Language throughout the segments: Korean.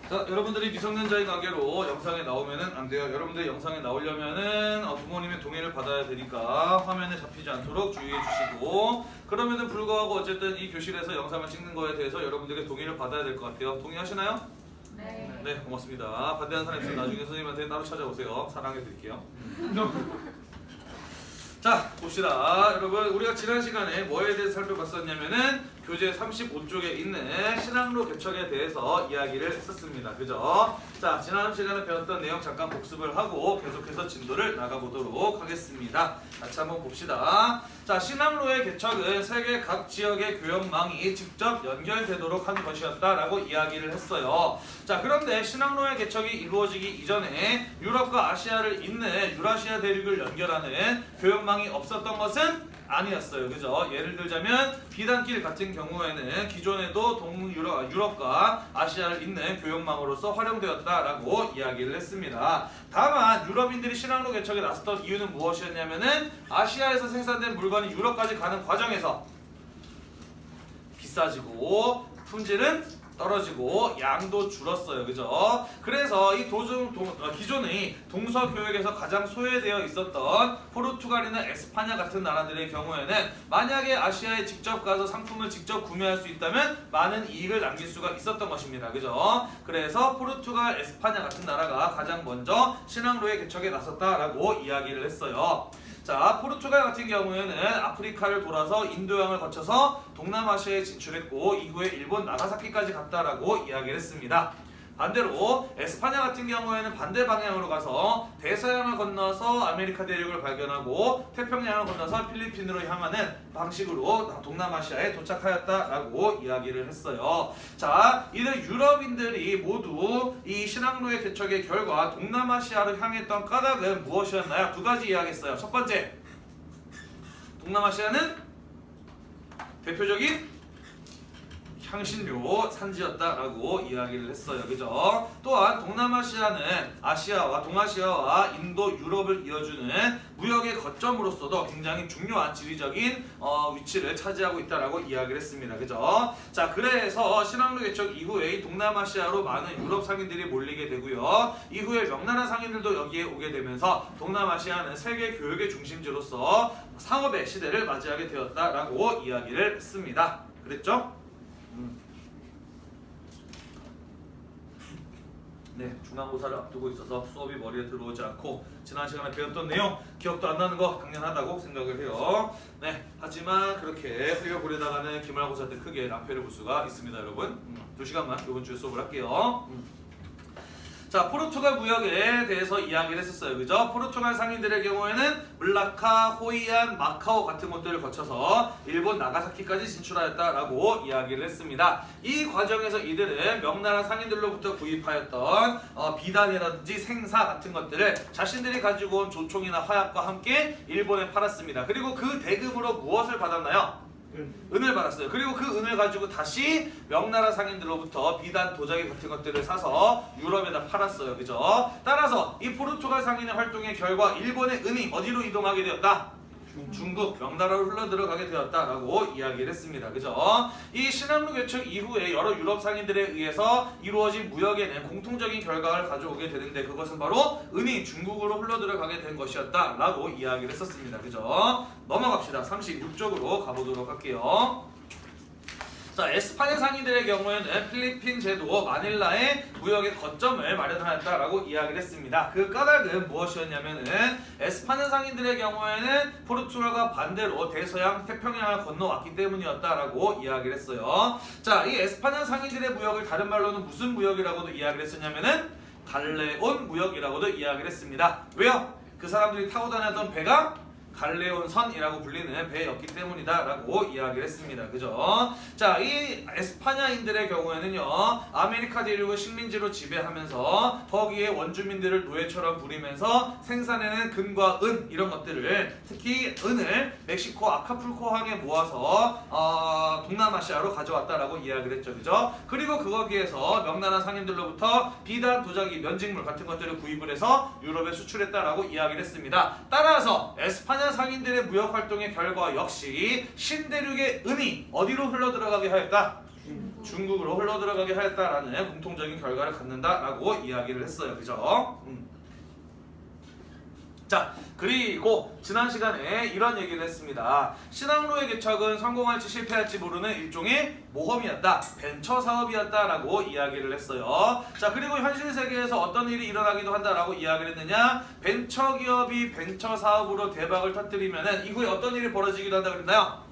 자, 여러분들이 미성년자인 관계로 영상에 나오면은 안 돼요. 여러분들이 영상에 나오려면은 부모님의 동의를 받아야 되니까 화면에 잡히지 않도록 주의해 주시고, 그럼에도 불구하고 어쨌든 이 교실에서 영상을 찍는 거에 대해서 여러분들에게 동의를 받아야 될 것 같아요. 동의하시나요? 네. 네, 고맙습니다. 반대하는 사람 있으면 나중에 선생님한테 따로 찾아오세요. 사랑해 드릴게요. 자, 봅시다. 여러분, 우리가 지난 시간에 뭐에 대해서 살펴봤었냐면은 교재 35쪽에 있는 신학로 개척에 대해서 이야기를 했었습니다. 그죠? 자, 지난 시간에 배웠던 내용 잠깐 복습을 하고 계속해서 진도를 나가보도록 하겠습니다. 같이 한번 봅시다. 자, 신학로의 개척은 세계 각 지역의 교역망이 직접 연결되도록 한 것이었다라고 이야기를 했어요. 자, 그런데 신학로의 개척이 이루어지기 이전에 유럽과 아시아를 잇는 유라시아 대륙을 연결하는 교역망이 없었던 것은 아니었어요. 그죠? 예를 들자면 비단길 같은 경우에는 기존에도 유럽과 아시아를 잇는 교역망으로서 활용되었다라고 이야기를 했습니다. 다만 유럽인들이 신학로 개척에 나섰던 이유는 무엇이었냐면은 아시아에서 생산된 물건이 유럽까지 가는 과정에서 비싸지고 품질은 떨어지고 양도 줄었어요. 그죠? 그래서 이 기존의 동서교역에서 가장 소외되어 있었던 포르투갈이나 에스파냐 같은 나라들의 경우에는 만약에 아시아에 직접 가서 상품을 직접 구매할 수 있다면 많은 이익을 남길 수가 있었던 것입니다. 그죠? 그래서 포르투갈, 에스파냐 같은 나라가 가장 먼저 신학로의 개척에 나섰다라고 이야기를 했어요. 자, 포르투갈 같은 경우에는 아프리카를 돌아서 인도양을 거쳐서 동남아시아에 진출했고 이후에 일본 나가사키까지 갔다라고 이야기를 했습니다. 반대로 에스파냐 같은 경우에는 반대 방향으로 가서 대서양을 건너서 아메리카 대륙을 발견하고 태평양을 건너서 필리핀으로 향하는 방식으로 동남아시아에 도착하였다라고 이야기를 했어요. 자, 이들 유럽인들이 모두 이 신학로의 개척의 결과 동남아시아를 향했던 까닭은 무엇이었나요? 두 가지 이야기했어요. 첫 번째, 동남아시아는 대표적인 향신료 산지였다라고 이야기를 했어요. 그죠? 또한 동남아시아는 아시아와 동아시아와 인도, 유럽을 이어주는 무역의 거점으로서도 굉장히 중요한 지리적인 위치를 차지하고 있다라고 이야기를 했습니다. 그죠? 자, 그래서 신학로 개척 이후에 동남아시아로 많은 유럽 상인들이 몰리게 되고요. 이후에 명나라 상인들도 여기에 오게 되면서 동남아시아는 세계 교역의 중심지로서 상업의 시대를 맞이하게 되었다라고 이야기를 했습니다. 그랬죠? 네, 중간고사를 앞두고 있어서 수업이 머리에 들어오지 않고 지난 시간에 배웠던 내용 기억도 안 나는 거 당연하다고 생각을 해요. 네, 하지만 그렇게 흘려보내다가는 기말고사 때 크게 낭패를 볼 수가 있습니다, 여러분. 2시간만 이번 주에 수업을 할게요. 자, 포르투갈 무역에 대해서 이야기를 했었어요. 그죠? 포르투갈 상인들의 경우에는 물라카, 호이안, 마카오 같은 곳들을 거쳐서 일본 나가사키까지 진출하였다라고 이야기를 했습니다. 이 과정에서 이들은 명나라 상인들로부터 구입하였던 비단이라든지 생사 같은 것들을 자신들이 가지고 온 조총이나 화약과 함께 일본에 팔았습니다. 그리고 그 대금으로 무엇을 받았나요? 은을 받았어요. 그리고 그 은을 가지고 다시 명나라 상인들로부터 비단, 도자기 같은 것들을 사서 유럽에다 팔았어요. 그죠? 따라서 이 포르투갈 상인의 활동의 결과 일본의 은이 어디로 이동하게 되었다? 중국, 명나라로 흘러들어가게 되었다라고 이야기를 했습니다. 그죠? 이 신학로 개척 이후에 여러 유럽 상인들에 의해서 이루어진 무역에는 공통적인 결과를 가져오게 되는데 그것은 바로 은이 중국으로 흘러들어가게 된 것이었다라고 이야기를 했었습니다. 그죠? 넘어갑시다. 36쪽으로 가보도록 할게요. 자, 에스파냐 상인들의 경우에는 필리핀 제도 마닐라에 무역의 거점을 마련하였다라고 이야기를 했습니다. 그 까닭은 무엇이었냐면은 에스파냐 상인들의 경우에는 포르투갈과 반대로 대서양 태평양을 건너왔기 때문이었다라고 이야기를 했어요. 자, 이 에스파냐 상인들의 무역을 다른 말로는 무슨 무역이라고도 이야기를 했었냐면은 갈레온 무역이라고도 이야기를 했습니다. 왜요? 그 사람들이 타고 다녔던 배가 갈레온선이라고 불리는 배였기 때문이다 라고 이야기를 했습니다. 그죠? 자, 이 에스파냐인들의 경우에는요, 아메리카 대륙을 식민지로 지배하면서 거기에 원주민들을 노예처럼 부리면서 생산해낸 금과 은 이런 것들을, 특히 은을 멕시코 아카풀코 항에 모아서 동남아시아로 가져왔다라고 이야기를 했죠. 그죠? 그리고 거기에서 명나라 상인들로부터 비단, 도자기, 면직물 같은 것들을 구입을 해서 유럽에 수출했다라고 이야기를 했습니다. 따라서 에스파냐 상인들의 무역 활동의 결과 역시 신대륙의 은이 어디로 흘러들어가게 하였다? 중국으로 흘러들어가게 하였다라는 공통적인 결과를 갖는다라고 이야기를 했어요. 그죠? 자, 그리고 지난 시간에 이런 얘기를 했습니다. 신항로의 개척은 성공할지 실패할지 모르는 일종의 모험이었다, 벤처 사업이었다라고 이야기를 했어요. 자, 그리고 현실 세계에서 어떤 일이 일어나기도 한다라고 이야기를 했느냐? 벤처 기업이 벤처 사업으로 대박을 터뜨리면은 이후에 어떤 일이 벌어지기도 한다고 그랬나요?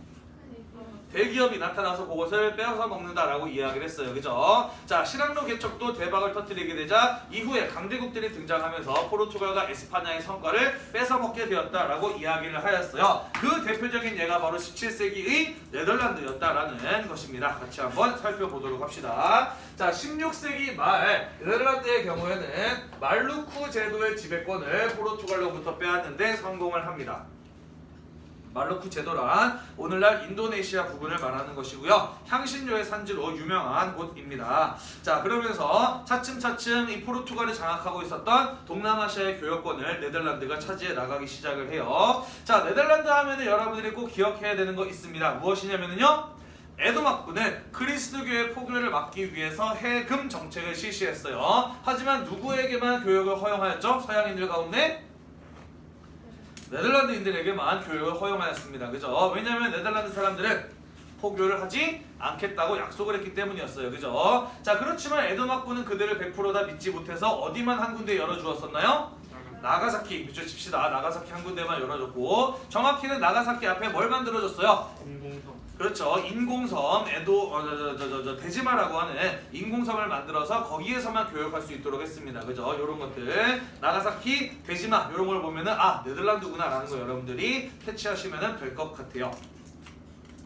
대기업이 나타나서 그것을 빼앗아 먹는다라고 이야기를 했어요. 그죠? 자, 신항로 개척도 대박을 터뜨리게 되자 이후에 강대국들이 등장하면서 포르투갈과 에스파냐의 성과를 뺏어먹게 되었다라고 이야기를 하였어요. 그 대표적인 예가 바로 17세기의 네덜란드였다라는 것입니다. 같이 한번 살펴보도록 합시다. 자, 16세기 말 네덜란드의 경우에는 말루쿠 제도의 지배권을 포르투갈로부터 빼앗는데 성공을 합니다. 말루쿠 제도란 오늘날 인도네시아 부근을 말하는 것이고요. 향신료의 산지로 유명한 곳입니다. 자, 그러면서 차츰차츰 이 포르투갈이 장악하고 있었던 동남아시아의 교역권을 네덜란드가 차지해 나가기 시작을 해요. 자, 네덜란드 하면은 여러분들이 꼭 기억해야 되는 거 있습니다. 무엇이냐면요, 에도막군은 그리스도교의 포교를 막기 위해서 해금 정책을 실시했어요. 하지만 누구에게만 교역을 허용하였죠? 서양인들 가운데 네덜란드인들에게만 교역을 허용하였습니다. 그죠? 왜냐하면 네덜란드 사람들은 포교를 하지 않겠다고 약속을 했기 때문이었어요. 그죠? 자, 그렇지만 에도막군은 그들을 100% 다 믿지 못해서 어디만 한 군데 열어주었었나요? 나가사키, 그쵸? 칩시다. 나가사키 한 군데만 열어줬고, 정확히는 나가사키 앞에 뭘 만들어줬어요? 인공섬. 그렇죠. 인공섬, 데지마라고 하는 인공섬을 만들어서 거기에서만 교역할 수 있도록 했습니다. 그죠? 요런 것들. 나가사키, 데지마, 요런 걸 보면은, 아, 네덜란드구나 라는 거 여러분들이 캐치하시면 될 것 같아요.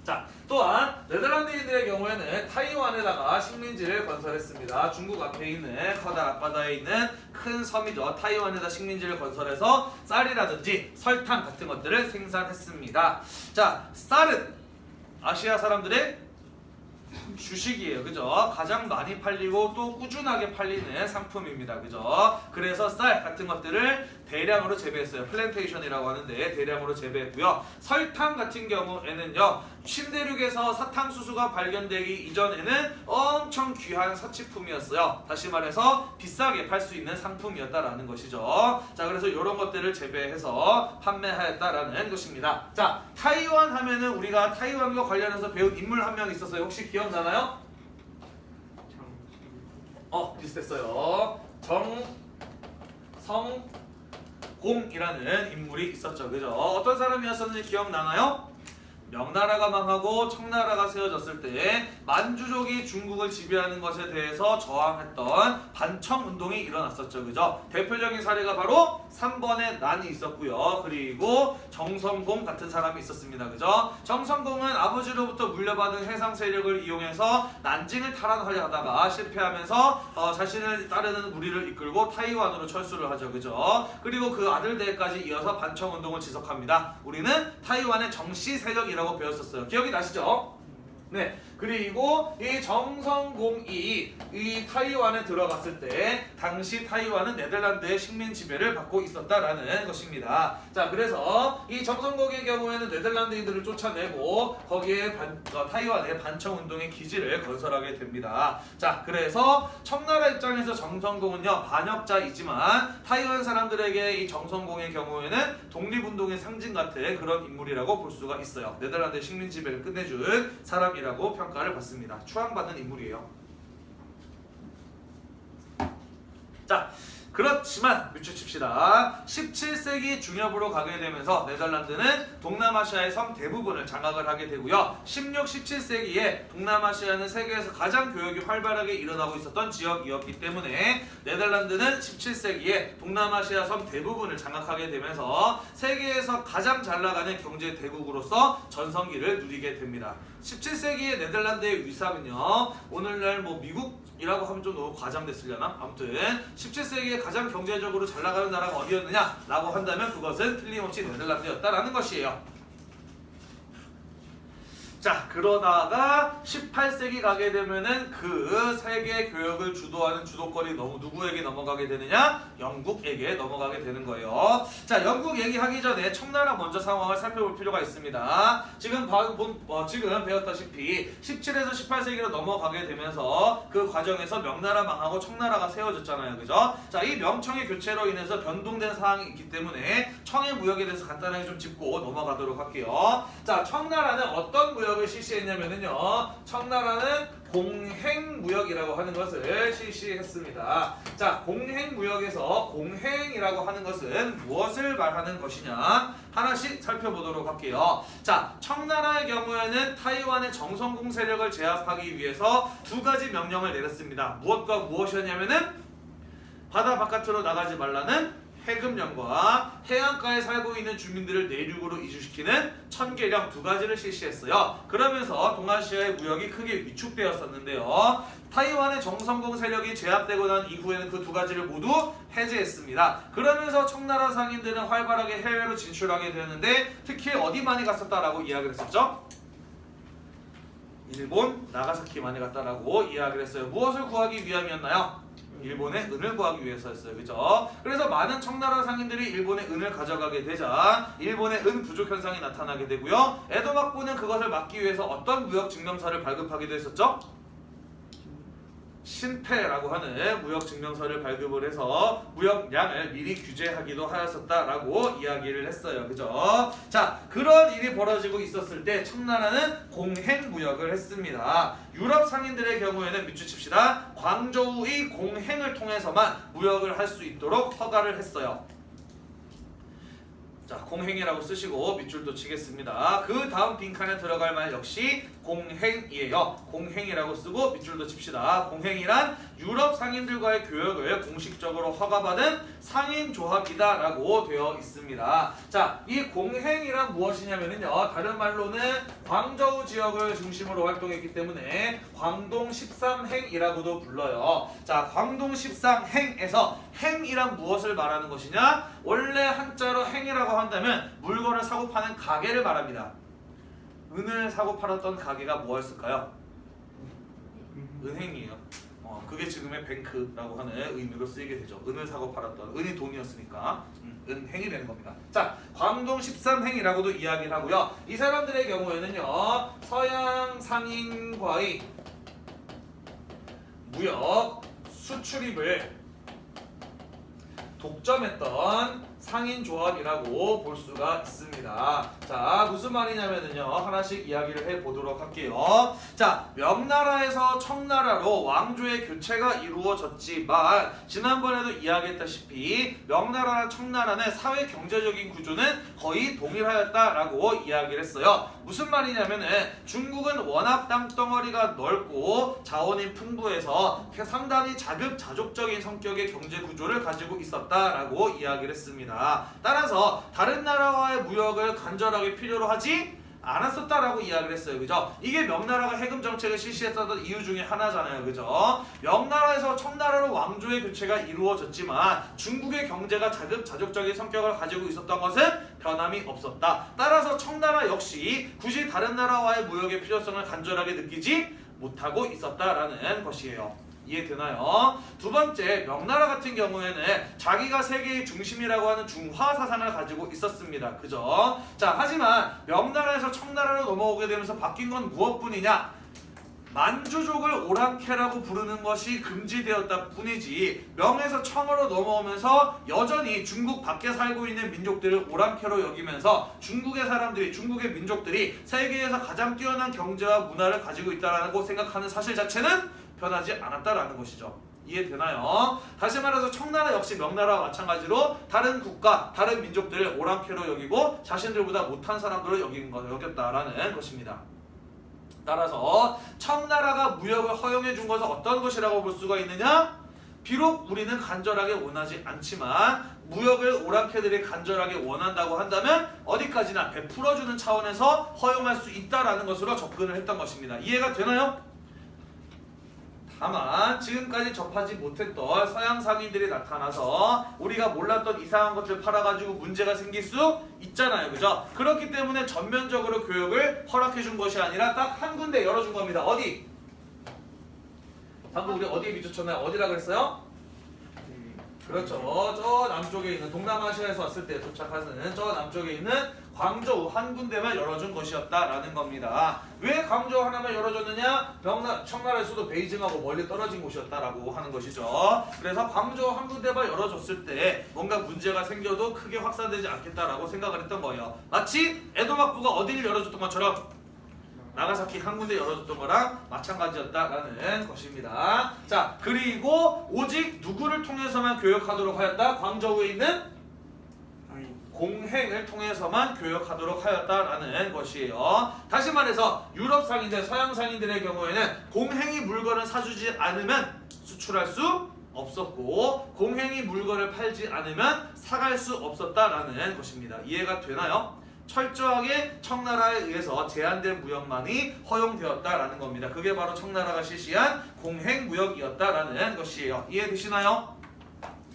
자, 또한 네덜란드인들의 경우에는 타이완에다가 식민지를 건설했습니다. 중국 앞에 있는 커다란 앞바다에 있는 큰 섬이죠. 타이완에다 식민지를 건설해서 쌀이라든지 설탕 같은 것들을 생산했습니다. 자, 쌀은 아시아 사람들의 주식이에요. 그죠? 가장 많이 팔리고 또 꾸준하게 팔리는 상품입니다. 그죠? 그래서 쌀 같은 것들을 대량으로 재배했어요. 플랜테이션이라고 하는데 대량으로 재배했고요. 설탕 같은 경우에는요, 신대륙에서 사탕수수가 발견되기 이전에는 엄청 귀한 사치품이었어요. 다시 말해서 비싸게 팔 수 있는 상품이었다라는 것이죠. 자, 그래서 이런 것들을 재배해서 판매하였다라는 것입니다. 자, 타이완 하면은 우리가 타이완과 관련해서 배운 인물 한 명 있었어요. 혹시 기억나나요? 비슷했어요. 정성공이라는 인물이 있었죠. 그죠? 어떤 사람이었었는지 기억나나요? 명나라가 망하고 청나라가 세워졌을 때 만주족이 중국을 지배하는 것에 대해서 저항했던 반청운동이 일어났었죠. 그죠? 대표적인 사례가 바로 3번의 난이 있었고요. 그리고 정성공 같은 사람이 있었습니다. 그죠? 정성공은 아버지로부터 물려받은 해상 세력을 이용해서 난징을 탈환하려 하다가 실패하면서 자신을 따르는 무리를 이끌고 타이완으로 철수를 하죠. 그죠? 그리고 그 아들들까지 이어서 반청운동을 지속합니다. 우리는 타이완의 정씨 세력이라고 배웠었어요. 기억이 나시죠? 네. 그리고 이 정성공이 이 타이완에 들어갔을 때 당시 타이완은 네덜란드의 식민 지배를 받고 있었다라는 것입니다. 자, 그래서 이 정성공의 경우에는 네덜란드인들을 쫓아내고 거기에 타이완의 반청운동의 기지를 건설하게 됩니다. 자, 그래서 청나라 입장에서 정성공은요, 반역자이지만 타이완 사람들에게 이 정성공의 경우에는 독립운동의 상징 같은 그런 인물이라고 볼 수가 있어요. 네덜란드의 식민 지배를 끝내준 사람이라고 평가를 받습니다. 추앙받는 인물이에요. 자, 그렇지만 묻혀칩시다. 17세기 중엽으로 가게 되면서 네덜란드는 동남아시아의 섬 대부분을 장악을 하게 되고요. 16, 17세기에 동남아시아는 세계에서 가장 교역이 활발하게 일어나고 있었던 지역이었기 때문에 네덜란드는 17세기에 동남아시아 섬 대부분을 장악하게 되면서 세계에서 가장 잘 나가는 경제 대국으로서 전성기를 누리게 됩니다. 17세기의 네덜란드의 위상은요, 오늘날 뭐 미국이라고 하면 좀 너무 과장됐으려나? 아무튼 17세기에 가장 경제적으로 잘 나가는 나라가 어디였느냐 라고 한다면 그것은 틀림없이 네덜란드였다라는 것이에요. 자, 그러다가 18세기 가게 되면은 그 세계 교역을 주도하는 주도권이 누구에게 넘어가게 되느냐? 영국에게 넘어가게 되는 거예요. 자, 영국 얘기하기 전에 청나라 먼저 상황을 살펴볼 필요가 있습니다. 지금 배웠다시피 17에서 18세기로 넘어가게 되면서 그 과정에서 명나라 망하고 청나라가 세워졌잖아요. 그죠? 자, 이 명청의 교체로 인해서 변동된 사항이 있기 때문에 청의 무역에 대해서 간단하게 좀 짚고 넘어가도록 할게요. 자, 청나라는 어떤 무역을 실시했냐면요. 청나라는 공행무역이라고 하는 것을 실시했습니다. 자, 공행무역에서 공행이라고 하는 것은 무엇을 말하는 것이냐? 하나씩 살펴보도록 할게요. 자, 청나라의 경우에는 타이완의 정성공 세력을 제압하기 위해서 두 가지 명령을 내렸습니다. 무엇과 무엇이었냐면은 바다 바깥으로 나가지 말라는 해금령과 해안가에 살고 있는 주민들을 내륙으로 이주시키는 천계령 두 가지를 실시했어요. 그러면서 동아시아의 무역이 크게 위축되었었는데요. 타이완의 정성공 세력이 제압되고 난 이후에는 그 두 가지를 모두 해제했습니다. 그러면서 청나라 상인들은 활발하게 해외로 진출하게 되었는데 특히 어디 많이 갔었다라고 이야기를 했었죠? 일본 나가사키 많이 갔다라고 이야기를 했어요. 무엇을 구하기 위함이었나요? 일본의 은을 구하기 위해서였어요. 그죠? 그래서 많은 청나라 상인들이 일본의 은을 가져가게 되자 일본의 은 부족 현상이 나타나게 되고요. 에도 막부는 그것을 막기 위해서 어떤 무역 증명서를 발급하기도 했었죠? 신패라고 하는 무역 증명서를 발급을 해서 무역량을 미리 규제하기도 하였었다라고 이야기를 했어요. 그죠? 자, 그런 일이 벌어지고 있었을 때 청나라는 공행무역을 했습니다. 유럽 상인들의 경우에는 밑줄 칩시다. 광저우의 공행을 통해서만 무역을 할 수 있도록 허가를 했어요. 자, 공행이라고 쓰시고 밑줄도 치겠습니다. 그 다음 빈칸에 들어갈 말 역시 공행이에요. 공행이라고 쓰고 밑줄도 칩시다. 공행이란 유럽 상인들과의 교역을 공식적으로 허가받은 상인조합이다 라고 되어 있습니다. 자, 이 공행이란 무엇이냐면요, 다른 말로는 광저우 지역을 중심으로 활동했기 때문에 광동 13행이라고도 불러요. 자, 광동 13행에서 행이란 무엇을 말하는 것이냐? 원래 한자로 행이라고 한다면 물건을 사고 파는 가게를 말합니다. 은을 사고 팔았던 가게가 뭐였을까요? 은행이에요. 그게 지금의 뱅크라고 하는 의미로 쓰이게 되죠. 은을 사고 팔았던, 은이 돈이었으니까 은행이 되는 겁니다. 자, 광동 13행이라고도 이야기를 하고요. 이 사람들의 경우에는요, 서양 상인과의 무역 수출입을 독점했던 상인조합이라고 볼 수가 있습니다. 자, 무슨 말이냐면요, 하나씩 이야기를 해보도록 할게요. 자, 명나라에서 청나라로 왕조의 교체가 이루어졌지만 지난번에도 이야기했다시피 명나라와 청나라는 사회 경제적인 구조는 거의 동일하였다라고 이야기를 했어요. 무슨 말이냐면은 중국은 워낙 땅덩어리가 넓고 자원이 풍부해서 상당히 자급자족적인 성격의 경제 구조를 가지고 있었다라고 이야기를 했습니다. 따라서 다른 나라와의 무역을 간절하게 필요로 하지 않았었다라고 이야기를 했어요. 그죠? 이게 명나라가 해금 정책을 실시했었던 이유 중에 하나잖아요. 그죠? 명나라에서 청나라로 왕조의 교체가 이루어졌지만 중국의 경제가 자급자족적인 성격을 가지고 있었던 것은 변함이 없었다. 따라서 청나라 역시 굳이 다른 나라와의 무역의 필요성을 간절하게 느끼지 못하고 있었다라는 것이에요. 이해되나요? 두 번째, 명나라 같은 경우에는 자기가 세계의 중심이라고 하는 중화 사상을 가지고 있었습니다. 그죠? 자, 하지만 명나라에서 청나라로 넘어오게 되면서 바뀐 건 무엇뿐이냐? 만주족을 오랑캐라고 부르는 것이 금지되었다 뿐이지 명에서 청으로 넘어오면서 여전히 중국 밖에 살고 있는 민족들을 오랑캐로 여기면서 중국의 사람들이, 중국의 민족들이 세계에서 가장 뛰어난 경제와 문화를 가지고 있다고 생각하는 사실 자체는 변하지 않았다라는 것이죠. 이해되나요? 다시 말해서 청나라 역시 명나라와 마찬가지로 다른 국가, 다른 민족들을 오랑캐로 여기고 자신들보다 못한 사람들로 여겼다라는 것입니다. 따라서 청나라가 무역을 허용해 준 것은 어떤 것이라고 볼 수가 있느냐? 비록 우리는 간절하게 원하지 않지만 무역을 오랑캐들이 간절하게 원한다고 한다면 어디까지나 베풀어주는 차원에서 허용할 수 있다라는 것으로 접근을 했던 것입니다. 이해가 되나요? 다만 지금까지 접하지 못했던 서양 상인들이 나타나서 우리가 몰랐던 이상한 것들 팔아가지고 문제가 생길 수 있잖아요. 그죠? 그렇기 때문에 전면적으로 교육을 허락해 준 것이 아니라 딱 한 군데 열어준 겁니다. 어디? 방금 우리 어디에 미쳤나요? 어디라 그랬어요? 그렇죠. 저 남쪽에 있는 동남아시아에서 왔을 때 도착하는 저 남쪽에 있는 광저우 한 군데만 열어준 것이었다라는 겁니다. 왜 광저우 하나만 열어줬느냐? 청나라에서도 베이징하고 멀리 떨어진 곳이었다라고 하는 것이죠. 그래서 광저우 한 군데만 열어줬을 때 뭔가 문제가 생겨도 크게 확산되지 않겠다라고 생각을 했던 거예요. 마치 에도막부가 어디를 열어줬던 것처럼 나가사키 한 군데 열어줬던 거랑 마찬가지였다라는 것입니다. 자, 그리고 오직 누구를 통해서만 교역하도록 하였다? 광저우에 있는 공행을 통해서만 교역하도록 하였다라는 것이에요. 다시 말해서 유럽 상인들, 서양 상인들의 경우에는 공행이 물건을 사주지 않으면 수출할 수 없었고 공행이 물건을 팔지 않으면 사갈 수 없었다라는 것입니다. 이해가 되나요? 철저하게 청나라에 의해서 제한된 무역만이 허용되었다라는 겁니다. 그게 바로 청나라가 실시한 공행무역이었다라는 것이에요. 이해되시나요?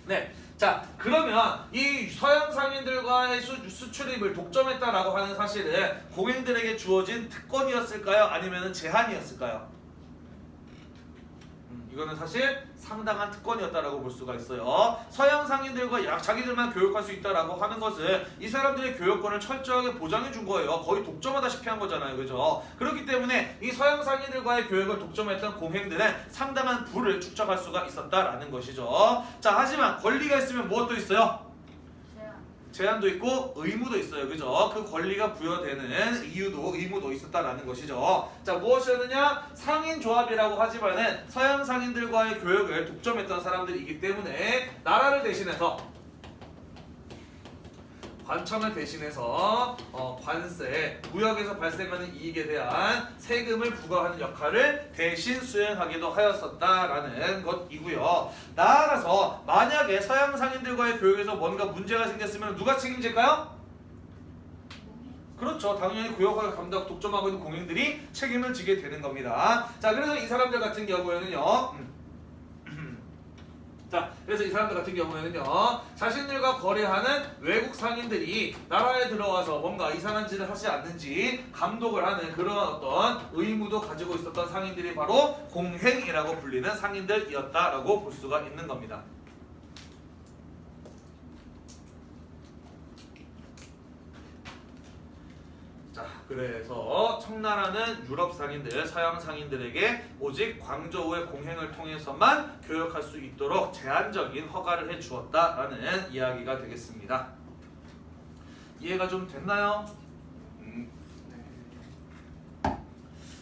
네. 자, 그러면 이 서양 상인들과의 수출입을 독점했다라고 하는 사실은 공행들에게 주어진 특권이었을까요? 아니면 제한이었을까요? 이거는 사실 상당한 특권이었다라고 볼 수가 있어요. 서양 상인들과 자기들만 교역할 수 있다라고 하는 것은 이 사람들의 교역권을 철저하게 보장해 준 거예요. 거의 독점하다시피 한 거잖아요. 그죠? 그렇기 때문에 이 서양 상인들과의 교역을 독점했던 공행들은 상당한 부를 축적할 수가 있었다라는 것이죠. 자, 하지만 권리가 있으면 무엇도 있어요? 제한도 있고 의무도 있어요. 그죠? 그 권리가 부여되는 의무도 있었다라는 것이죠. 자, 무엇이었느냐? 상인조합이라고 하지만은 서양 상인들과의 교역을 독점했던 사람들이기 때문에 나라를 대신해서 관청을 대신해서 관세, 무역에서 발생하는 이익에 대한 세금을 부과하는 역할을 대신 수행하기도 하였었다라는 것이고요. 나아가서 만약에 서양 상인들과의 교역에서 뭔가 문제가 생겼으면 누가 책임질까요? 그렇죠. 당연히 구역을 독점하고 있는 공인들이 책임을 지게 되는 겁니다. 자, 그래서 이 사람들 같은 경우에는요. 자, 그래서 이 사람들 같은 경우에는요, 자신들과 거래하는 외국 상인들이 나라에 들어와서 뭔가 이상한 짓을 하지 않는지 감독을 하는 그런 어떤 의무도 가지고 있었던 상인들이 바로 공행이라고 불리는 상인들이었다라고 볼 수가 있는 겁니다. 자, 그래서 청나라는 유럽 상인들, 서양 상인들에게 오직 광저우의 공행을 통해서만 교역할 수 있도록 제한적인 허가를 해주었다라는 이야기가 되겠습니다. 이해가 좀 됐나요?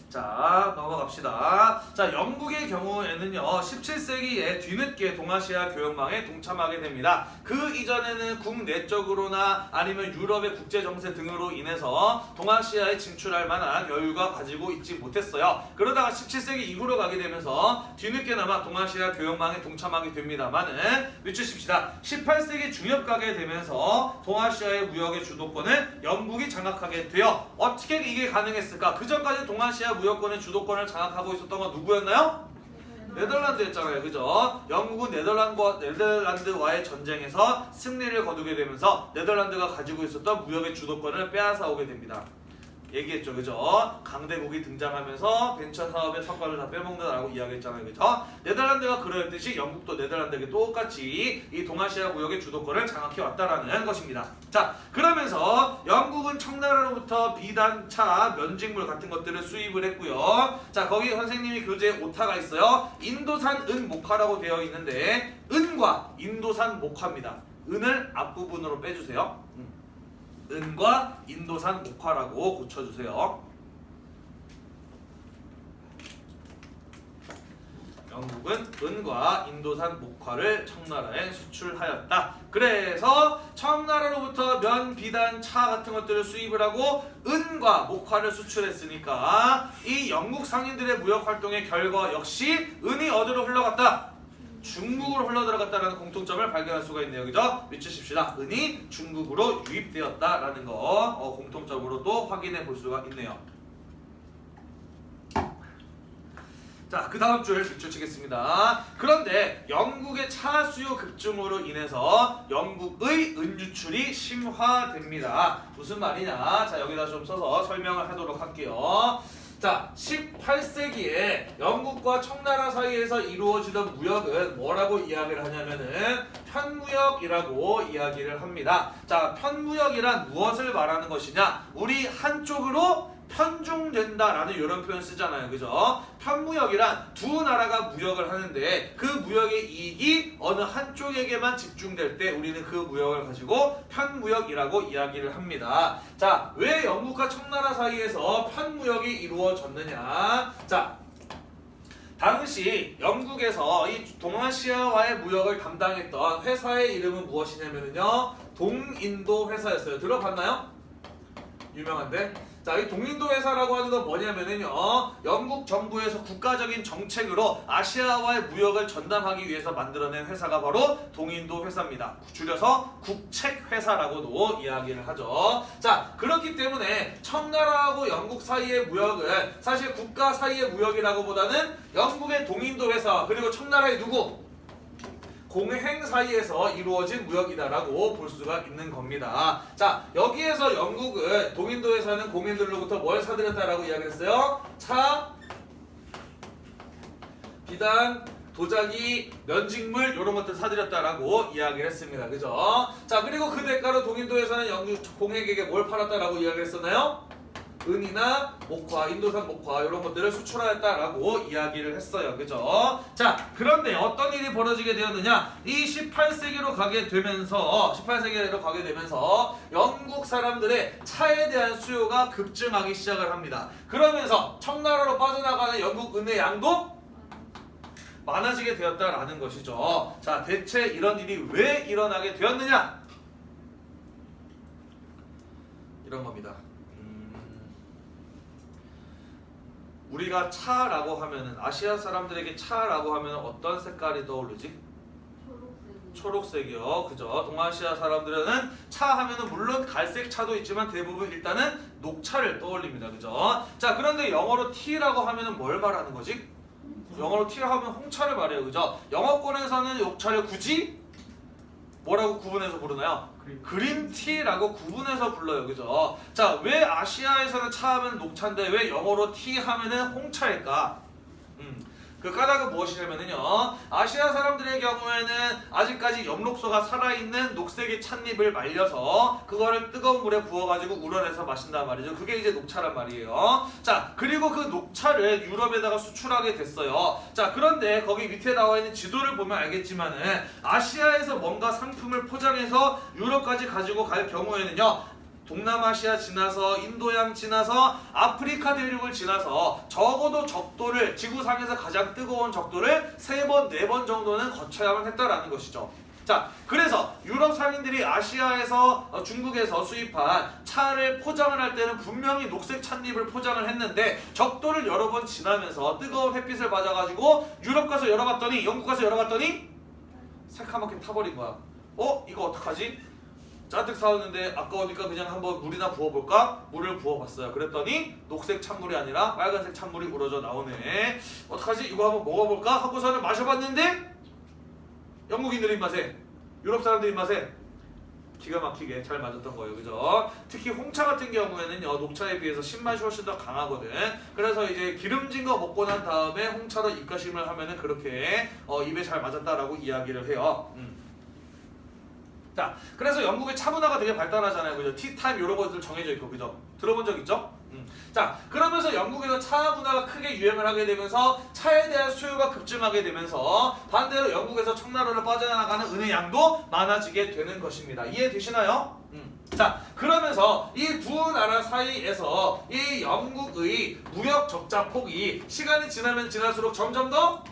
자, 넘어갑시다. 자, 영국의 경우에는요, 17세기에 뒤늦게 동아시아 교역망에 동참하게 됩니다. 그 이전에는 국내적으로나 아니면 유럽의 국제정세 등으로 인해서 동아시아에 진출할 만한 여유가 가지고 있지 못했어요. 그러다가 17세기 이후로 가게 되면서 뒤늦게나마 동아시아 교역망에 동참하게 됩니다만은 미치십시다. 18세기 중엽 가게 되면서 동아시아의 무역의 주도권을 영국이 장악하게 되어 어떻게 이게 가능했을까? 그 전까지 동아시아 무역권의 주도권을 장악하고 있었던 건 누구였나요? 네덜란드였잖아요. 그죠? 영국은 네덜란드와의 전쟁에서 승리를 거두게 되면서 네덜란드가 가지고 있었던 무역의 주도권을 빼앗아 오게 됩니다. 얘기했죠. 그죠? 강대국이 등장하면서 벤처 사업의 성과를 다 빼먹는다라고 이야기했잖아요. 그죠? 네덜란드가 그러했듯이 영국도 네덜란드에게 똑같이 이 동아시아 무역의 주도권을 장악해 왔다라는 것입니다. 자, 그러면서 영국은 청나라로부터 비단차, 면직물 같은 것들을 수입을 했고요. 자, 거기 선생님이 교재에 오타가 있어요. 인도산 은 목화라고 되어 있는데 은과 인도산 목화입니다. 은을 앞부분으로 빼주세요. 은과 인도산 목화라고 고쳐주세요. 영국은 은과 인도산 목화를 청나라에 수출하였다. 그래서 청나라로부터 면, 비단, 차 같은 것들을 수입을 하고 은과 목화를 수출했으니까 이 영국 상인들의 무역 활동의 결과 역시 은이 어디로 흘러갔다? 중국으로 흘러들어갔다라는 공통점을 발견할 수가 있네요. 그죠? 미치십시다. 은이 중국으로 유입되었다라는 거 공통점으로 또 확인해 볼 수가 있네요. 자, 그 다음 줄 밑줄 치겠습니다. 그런데 영국의 차 수요 급증으로 인해서 영국의 은유출이 심화됩니다. 무슨 말이냐? 자, 여기다 좀 써서 설명을 하도록 할게요. 자, 18세기에 영국과 청나라 사이에서 이루어지던 무역은 뭐라고 이야기를 하냐면은 편무역이라고 이야기를 합니다. 자, 편무역이란 무엇을 말하는 것이냐? 우리 한쪽으로 편중된다라는 이런 표현 쓰잖아요. 그죠? 편무역이란 두 나라가 무역을 하는데 그 무역의 이익이 어느 한쪽에게만 집중될 때 우리는 그 무역을 가지고 편무역이라고 이야기를 합니다. 자, 왜 영국과 청나라 사이에서 편무역이 이루어졌느냐? 자, 당시 영국에서 이 동아시아와의 무역을 담당했던 회사의 이름은 무엇이냐면요, 동인도 회사였어요. 들어봤나요? 유명한데. 자, 이 동인도 회사라고 하는 건 뭐냐면은요, 영국 정부에서 국가적인 정책으로 아시아와의 무역을 전담하기 위해서 만들어낸 회사가 바로 동인도 회사입니다. 줄여서 국책회사라고도 이야기를 하죠. 자, 그렇기 때문에 청나라하고 영국 사이의 무역은 사실 국가 사이의 무역이라고 보다는 영국의 동인도 회사 그리고 청나라의 누구? 공행 사이에서 이루어진 무역이다라고 볼 수가 있는 겁니다. 자, 여기에서 영국은 동인도 회사는 공인들로부터 뭘 사들였다라고 이야기했어요? 차, 비단, 도자기, 면직물 이런 것들 사들였다라고 이야기를 했습니다. 그죠? 자, 그리고 그 대가로 동인도 회사는 영국 공행에게 뭘 팔았다라고 이야기를 했었나요? 은이나 목화, 인도산 목화 이런 것들을 수출하였다라고 이야기를 했어요. 그죠? 자, 그런데 어떤 일이 벌어지게 되었느냐? 이 18세기로 가게 되면서 영국 사람들의 차에 대한 수요가 급증하기 시작을 합니다. 그러면서 청나라로 빠져나가는 영국 은의 양도 많아지게 되었다라는 것이죠. 자, 대체 이런 일이 왜 일어나게 되었느냐? 이런 겁니다. 우리가 차라고 하면은, 아시아 사람들에게 차라고 하면은 어떤 색깔이 떠오르지? 초록색이요. 그죠? 동아시아 사람들은 차 하면은 물론 갈색 차도 있지만 대부분 일단은 녹차를 떠올립니다. 그죠? 자, 그런데 영어로 tea라고 하면은 뭘 말하는 거지? 영어로 tea라고 하면 홍차를 말해요. 그죠? 영어권에서는 녹차를 굳이 뭐라고 구분해서 부르나요? 그린티라고 구분해서 불러요. 그죠? 자, 왜 아시아에서는 차 하면 녹차인데 왜 영어로 티 하면은 홍차일까? 그 까닭은 무엇이냐면요, 아시아 사람들의 경우에는 아직까지 엽록소가 살아있는 녹색의 찻잎을 말려서 그거를 뜨거운 물에 부어가지고 우러내서 마신단 말이죠. 그게 이제 녹차란 말이에요. 자, 그리고 그 녹차를 유럽에다가 수출하게 됐어요. 자, 그런데 거기 밑에 나와 있는 지도를 보면 알겠지만은 아시아에서 뭔가 상품을 포장해서 유럽까지 가지고 갈 경우에는요, 동남아시아 지나서 인도양 지나서 아프리카 대륙을 지나서 적어도 적도를, 지구상에서 가장 뜨거운 적도를 3번, 4번 정도는 거쳐야만 했다라는 것이죠. 자, 그래서 유럽 상인들이 아시아에서 중국에서 수입한 차를 포장을 할 때는 분명히 녹색 찻잎을 포장을 했는데 적도를 여러 번 지나면서 뜨거운 햇빛을 맞아가지고 유럽 가서 열어봤더니, 영국 가서 열어봤더니 새카맣게 타버린 거야. 이거 어떡하지? 잔뜩 사왔는데 아까우니까 그냥 한번 물이나 부어볼까? 물을 부어봤어요. 그랬더니 녹색 찬물이 아니라 빨간색 찬물이 우러져 나오네. 어떡하지? 이거 한번 먹어볼까? 하고서는 마셔봤는데 영국인들 입맛에, 유럽 사람들 입맛에 기가 막히게 잘 맞았던 거예요. 그죠? 특히 홍차 같은 경우에는요, 녹차에 비해서 신맛이 훨씬 더 강하거든. 그래서 이제 기름진 거 먹고 난 다음에 홍차로 입가심을 하면은 그렇게 입에 잘 맞았다라고 이야기를 해요. 자, 그래서 영국의 차 문화가 되게 발달하잖아요. 그죠? 티타임 이런 것들 정해져 있고, 그죠? 들어본 적 있죠? 자, 그러면서 영국에서 차 문화가 크게 유행을 하게 되면서 차에 대한 수요가 급증하게 되면서 반대로 영국에서 청나라로 빠져나가는 은의 양도 많아지게 되는 것입니다. 이해되시나요? 자, 그러면서 이 두 나라 사이에서 이 영국의 무역 적자 폭이 시간이 지나면 지날수록 점점 더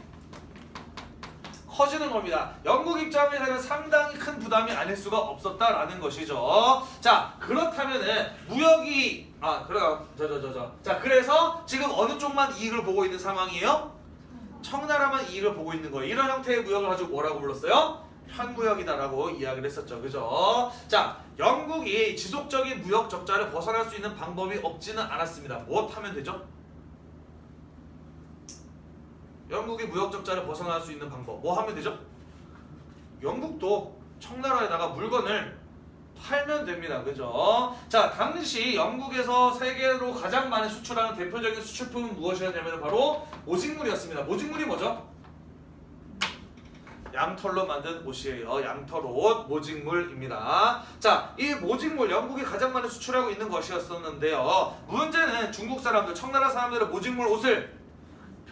커지는 겁니다. 영국 입장에서는 상당히 큰 부담이 아닐 수가 없었다라는 것이죠. 자, 그렇다면은 무역이 자, 그래서 지금 어느 쪽만 이익을 보고 있는 상황이에요? 청나라만 이익을 보고 있는 거예요. 이런 형태의 무역을 가지고 뭐라고 불렀어요? 편무역이다라고 이야기를 했었죠. 그죠? 자, 영국이 지속적인 무역 적자를 벗어날 수 있는 방법이 없지는 않았습니다. 뭐 하면 되죠? 영국이 무역 적자를 벗어날 수 있는 방법 뭐 하면 되죠? 영국도 청나라에다가 물건을 팔면 됩니다. 그죠? 자, 당시 영국에서 세계로 가장 많이 수출하는 대표적인 수출품은 무엇이었냐면 바로 모직물이었습니다. 모직물이 뭐죠? 양털로 만든 옷이에요. 양털옷, 모직물입니다. 자, 이 모직물 영국이 가장 많이 수출하고 있는 것이었었는데요. 문제는 중국 사람들, 청나라 사람들은 모직물 옷을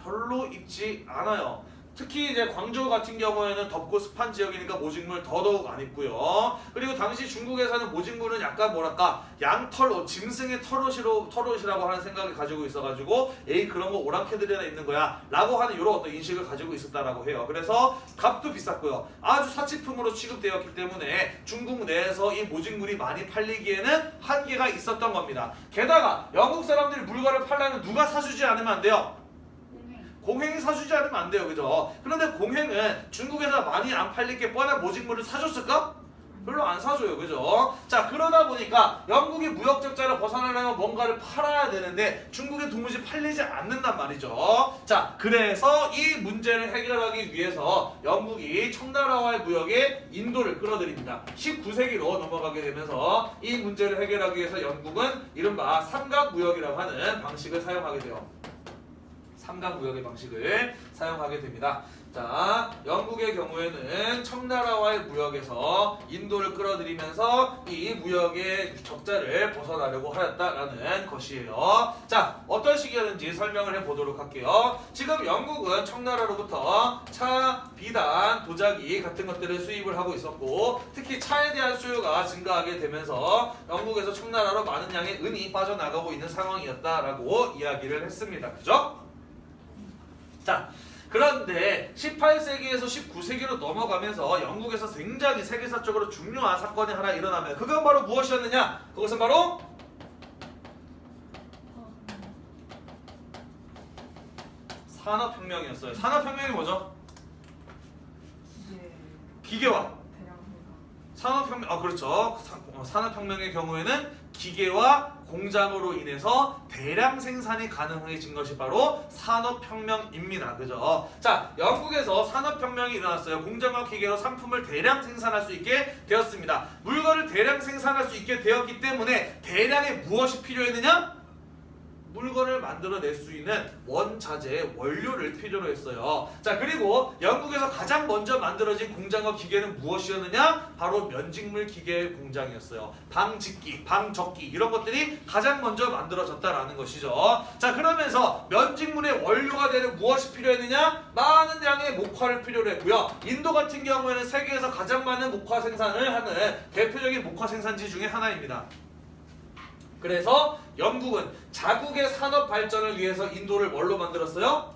별로 입지 않아요. 특히 이제 광저우 같은 경우에는 덥고 습한 지역이니까 모직물 더더욱 안 입고요. 그리고 당시 중국에서는 모직물은 약간 뭐랄까 양털옷, 짐승의 털옷이라고 하는 생각을 가지고 있어가지고 에이 그런 거 오랑캐들이나 입는 거야 라고 하는 이런 어떤 인식을 가지고 있었다라고 해요. 그래서 값도 비쌌고요. 아주 사치품으로 취급되었기 때문에 중국 내에서 이 모직물이 많이 팔리기에는 한계가 있었던 겁니다. 게다가 영국 사람들이 물건을 팔려면 누가 사주지 않으면 안 돼요? 공행이 사주지 않으면 안 돼요. 그죠? 그런데 공행은 중국에서 많이 안 팔릴 게 뻔한 모직물을 사줬을까? 별로 안 사줘요. 그죠? 자, 그러다 보니까 영국이 무역 적자를 벗어나려면 뭔가를 팔아야 되는데 중국에 도무지 팔리지 않는단 말이죠. 자, 그래서 이 문제를 해결하기 위해서 영국이 청나라와의 무역에 인도를 끌어들입니다. 19세기로 넘어가게 되면서 이 문제를 해결하기 위해서 영국은 이른바 삼각무역이라고 하는 방식을 사용하게 돼요. 삼각무역의 방식을 사용하게 됩니다. 자, 영국의 경우에는 청나라와의 무역에서 인도를 끌어들이면서 이 무역의 적자를 벗어나려고 하였다라는 것이에요. 자, 어떤 식이었는지 설명을 해보도록 할게요. 지금 영국은 청나라로부터 차, 비단, 도자기 같은 것들을 수입을 하고 있었고 특히 차에 대한 수요가 증가하게 되면서 영국에서 청나라로 많은 양의 은이 빠져나가고 있는 상황이었다라고 이야기를 했습니다. 그죠? 자, 그런데 18세기에서 19세기로 넘어가면서 영국에서 굉장히 세계사적으로 중요한 사건이 하나 일어나면 그건 바로 무엇이었느냐? 그것은 바로 산업혁명이었어요. 산업혁명이 뭐죠? 기계화. 산업혁명, 그렇죠. 산업혁명의 경우에는 기계와 공장으로 인해서 대량 생산이 가능해진 것이 바로 산업혁명입니다. 그죠? 자, 영국에서 산업혁명이 일어났어요. 공장과 기계로 상품을 대량 생산할 수 있게 되었습니다. 물건을 대량 생산할 수 있게 되었기 때문에 대량의 무엇이 필요했느냐? 물건을 만들어낼 수 있는 원자재, 원료를 필요로 했어요. 자, 그리고 영국에서 가장 먼저 만들어진 공장과 기계는 무엇이었느냐? 바로 면직물 기계 공장이었어요. 방직기, 방적기 이런 것들이 가장 먼저 만들어졌다라는 것이죠. 자, 그러면서 면직물의 원료가 되는 무엇이 필요했느냐? 많은 양의 목화를 필요로 했고요. 인도 같은 경우에는 세계에서 가장 많은 목화 생산을 하는 대표적인 목화 생산지 중에 하나입니다. 그래서 영국은 자국의 산업 발전을 위해서 인도를 뭘로 만들었어요?